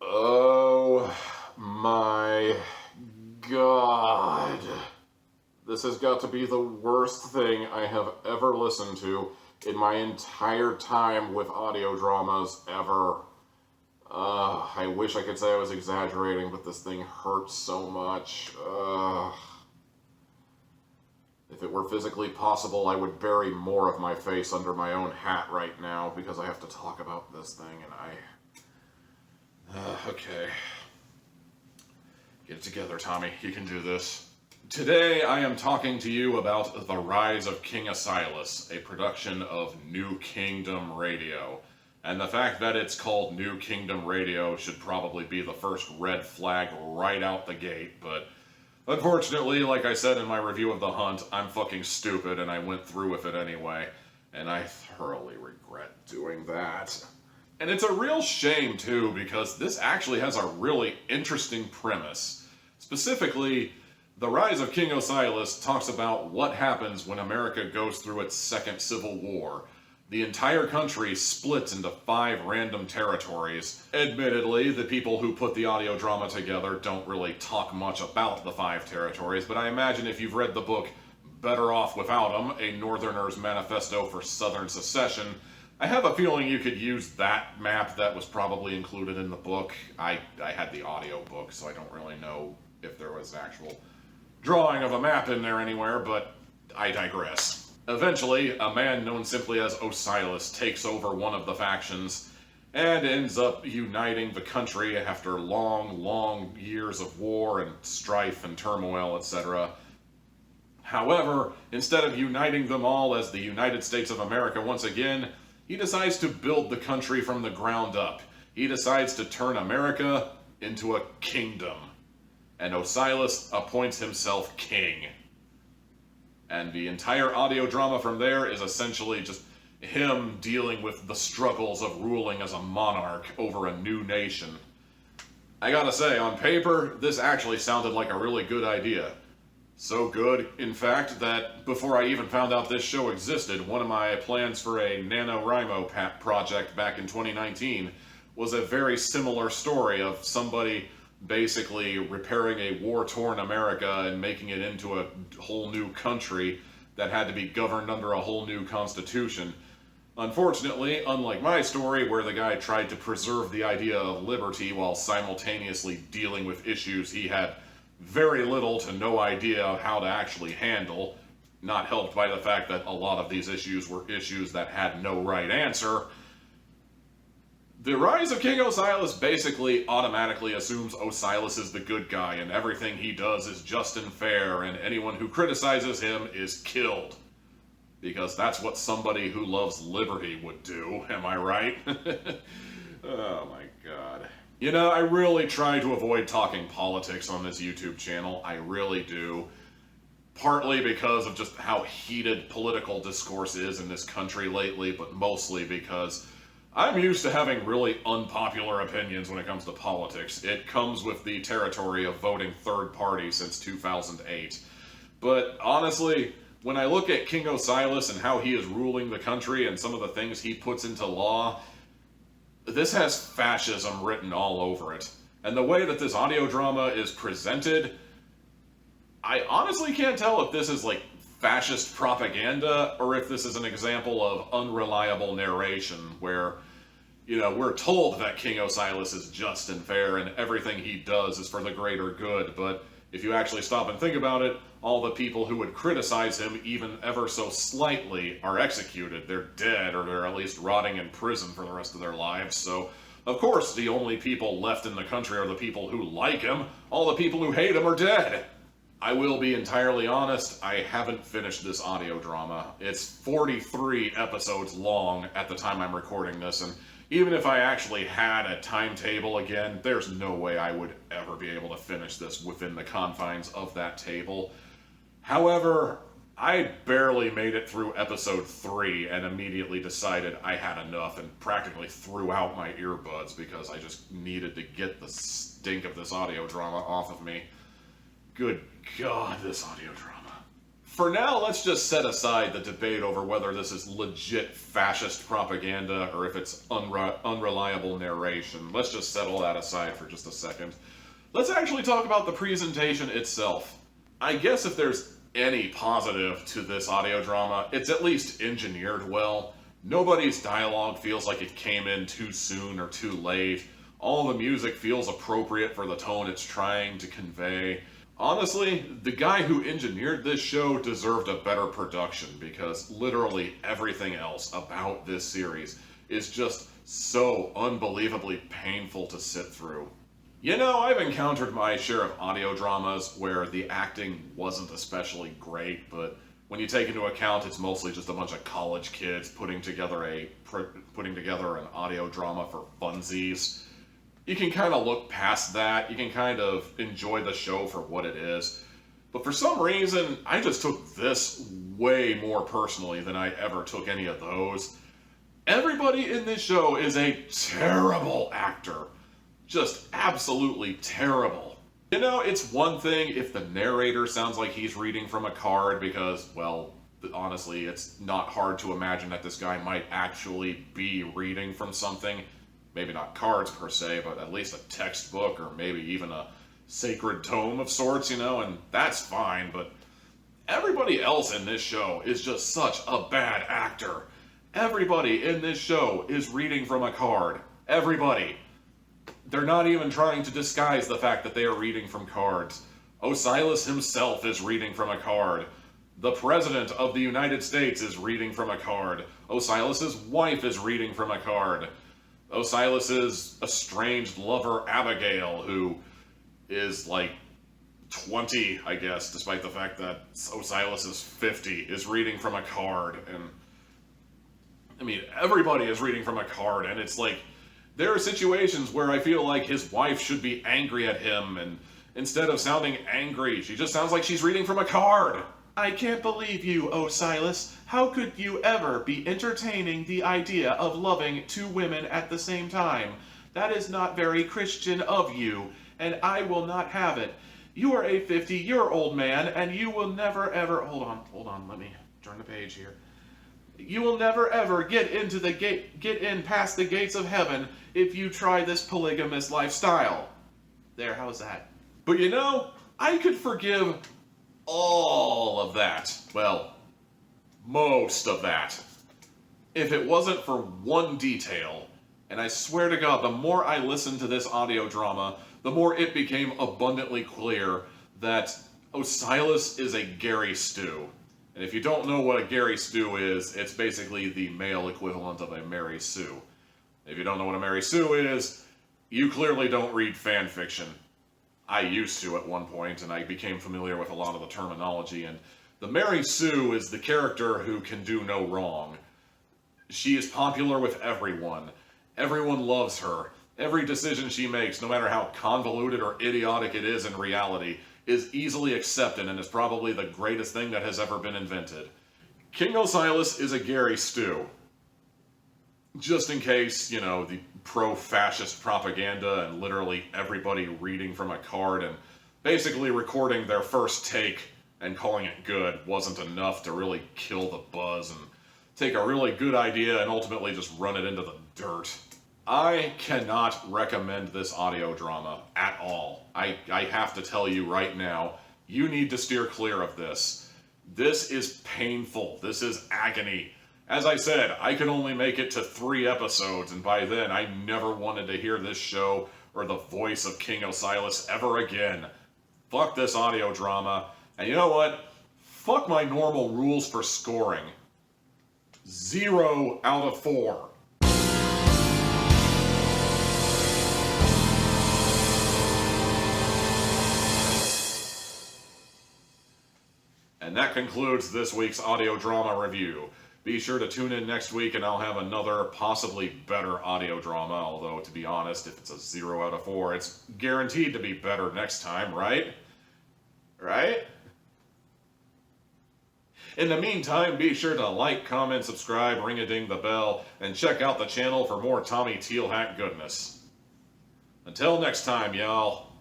Oh my God. This has got to be the worst thing I have ever listened to in my entire time with audio dramas ever. I wish I could say I was exaggerating, but this thing hurts so much. If it were physically possible, I would bury more of my face under my own hat right now because I have to talk about this thing and okay. Get it together, Tommy. You can do this. Today, I am talking to you about The Rise of King Asilas, a production of New Kingdom Radio. And the fact that it's called New Kingdom Radio should probably be the first red flag right out the gate, but unfortunately, like I said in my review of The Hunt, I'm fucking stupid and I went through with it anyway, and I thoroughly regret doing that. And it's a real shame, too, because this actually has a really interesting premise. Specifically, The Rise of King Asilas talks about what happens when America goes through its second civil war. The entire country splits into 5 random territories. Admittedly, the people who put the audio drama together don't really talk much about the 5 territories, but I imagine if you've read the book Better Off Without 'Em, A Northerner's Manifesto for Southern Secession, I have a feeling you could use that map that was probably included in the book. I had the audio book, so I don't really know if there was an actual drawing of a map in there anywhere, but I digress. Eventually, a man known simply as Osilas takes over one of the factions and ends up uniting the country after long years of war and strife and turmoil, etc. However, instead of uniting them all as the United States of America once again, he decides to build the country from the ground up. He decides to turn America into a kingdom. And Osilas appoints himself king. And the entire audio drama from there is essentially just him dealing with the struggles of ruling as a monarch over a new nation. I gotta say, on paper, this actually sounded like a really good idea. So good, in fact, that before I even found out this show existed, one of my plans for a NaNoWriMo project back in 2019 was a very similar story of somebody basically repairing a war-torn America and making it into a whole new country that had to be governed under a whole new constitution. Unfortunately, unlike my story, where the guy tried to preserve the idea of liberty while simultaneously dealing with issues he had very little to no idea of how to actually handle, not helped by the fact that a lot of these issues were issues that had no right answer, The Rise of King Asilas basically automatically assumes Osilas is the good guy and everything he does is just and fair and anyone who criticizes him is killed. Because that's what somebody who loves liberty would do, am I right? Oh my God. You know, I really try to avoid talking politics on this YouTube channel, I really do. Partly because of just how heated political discourse is in this country lately, but mostly because I'm used to having really unpopular opinions when it comes to politics. It comes with the territory of voting third party since 2008. But honestly, when I look at King Osilas and how he is ruling the country and some of the things he puts into law, this has fascism written all over it. And the way that this audio drama is presented, I honestly can't tell if this is like fascist propaganda or if this is an example of unreliable narration where, you know, we're told that King Osilas is just and fair and everything he does is for the greater good, but if you actually stop and think about it, all the people who would criticize him even ever so slightly are executed. They're dead, or they're at least rotting in prison for the rest of their lives, so of course the only people left in the country are the people who like him. All the people who hate him are dead. I will be entirely honest, I haven't finished this audio drama. It's 43 episodes long at the time I'm recording this, and even if I actually had a timetable again, there's no way I would ever be able to finish this within the confines of that table. However, I barely made it through episode 3 and immediately decided I had enough and practically threw out my earbuds because I just needed to get the stink of this audio drama off of me. Good God, this audio drama. For now, let's just set aside the debate over whether this is legit fascist propaganda or if it's unreliable narration. Let's just set all that aside for just a second. Let's actually talk about the presentation itself. I guess if there's any positive to this audio drama, it's at least engineered well. Nobody's dialogue feels like it came in too soon or too late. All the music feels appropriate for the tone it's trying to convey. Honestly, the guy who engineered this show deserved a better production because literally everything else about this series is just so unbelievably painful to sit through. You know, I've encountered my share of audio dramas where the acting wasn't especially great, but when you take into account it's mostly just a bunch of college kids putting together an audio drama for funsies, you can kind of look past that. You can kind of enjoy the show for what it is. But for some reason, I just took this way more personally than I ever took any of those. Everybody in this show is a terrible actor. Just absolutely terrible. You know, it's one thing if the narrator sounds like he's reading from a card because, well, honestly, it's not hard to imagine that this guy might actually be reading from something. Maybe not cards per se, but at least a textbook or maybe even a sacred tome of sorts, you know, and that's fine, but everybody else in this show is just such a bad actor. Everybody in this show is reading from a card. Everybody. They're not even trying to disguise the fact that they are reading from cards. Osilas himself is reading from a card. The President of the United States is reading from a card. Osilas's wife is reading from a card. Osilas's estranged lover, Abigail, who is like 20, I guess, despite the fact that Osilas is 50, is reading from a card. And I mean, everybody is reading from a card, and it's like, there are situations where I feel like his wife should be angry at him, and instead of sounding angry, she just sounds like she's reading from a card. I can't believe you, Osilas. How could you ever be entertaining the idea of loving two women at the same time? That is not very Christian of you, and I will not have it. You are a 50-year-old man, and you will never ever... Hold on, let me turn the page here. You will never ever get in past the gates of heaven if you try this polygamous lifestyle. There, how's that? But you know, I could forgive all of that. Well, most of that. If it wasn't for one detail, and I swear to God, the more I listened to this audio drama, the more it became abundantly clear that Osilas is a Gary Stu. And if you don't know what a Gary Stu is, it's basically the male equivalent of a Mary Sue. If you don't know what a Mary Sue is, you clearly don't read fan fiction. I used to at one point, and I became familiar with a lot of the terminology, and the Mary Sue is the character who can do no wrong. She is popular with everyone. Everyone loves her. Every decision she makes, no matter how convoluted or idiotic it is in reality, is easily accepted and is probably the greatest thing that has ever been invented. King Osilas is a Gary Stu. Just in case, you know, the pro-fascist propaganda and literally everybody reading from a card and basically recording their first take and calling it good wasn't enough to really kill the buzz and take a really good idea and ultimately just run it into the dirt. I cannot recommend this audio drama at all. I have to tell you right now, you need to steer clear of this. This is painful. This is agony. As I said, I could only make it to 3 episodes, and by then I never wanted to hear this show or the voice of King Osilas ever again. Fuck this audio drama. And you know what? Fuck my normal rules for scoring. 0 out of 4. And that concludes this week's audio drama review. Be sure to tune in next week and I'll have another possibly better audio drama, although to be honest, if it's a 0 out of 4, it's guaranteed to be better next time, right? Right? In the meantime, be sure to like, comment, subscribe, ring-a-ding the bell, and check out the channel for more Tommy Tealhack goodness. Until next time, y'all.